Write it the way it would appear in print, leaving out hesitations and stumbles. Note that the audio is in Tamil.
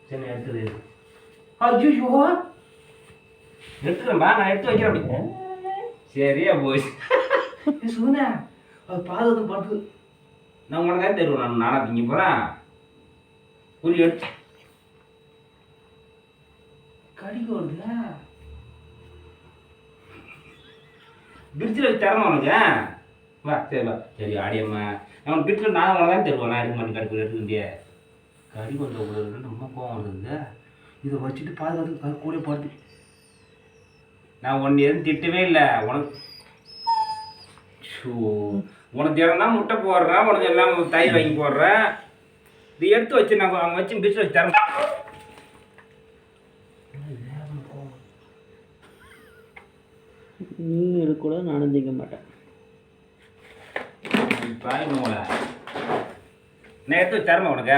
சரி எடுத்துரு. ஐயோ எடுத்துக்கிறேன்பா, நான் எடுத்து வைக்கிறேன் அப்படி. சரியா போய் சுகுணா அது பாதுகாத்து பார்த்து நான் உனக்கு தான் தருவேன். நானா திங்க போகிறேன் புரிய எடுத்து கடிக்க வருதுல பிரிட்ஜில் வச்சு தரணும் உனக்கு. வா சரி வா சரி ஆடியம்மா அவன் பிரிட்ஜில் நான் உனக்கு தான் தருவேன். நான் எடுக்க மாட்டேன் கடிக்க எடுக்க முடியாது. கடிக்க வந்த கூட ரொம்ப கோவம் வருதுங்க. இதை வச்சுட்டு பாதுகாத்து கூட பார்த்து நான் ஒன்று எதுவும் திட்டவே இல்லை உனக்கு. ஷூ உனக்கு தினம்னா முட்டை போடுறேன், உனக்கு எல்லாம் தயிர் வாங்கி போடுறேன். இது எடுத்து வச்சு நான் அவங்க வச்சு பிரிட்ஜில் வச்சு தரேன். நீ கூட நானும் திங்க மாட்டேன். நான் எடுத்து வச்சு தரேன் உனக்கு.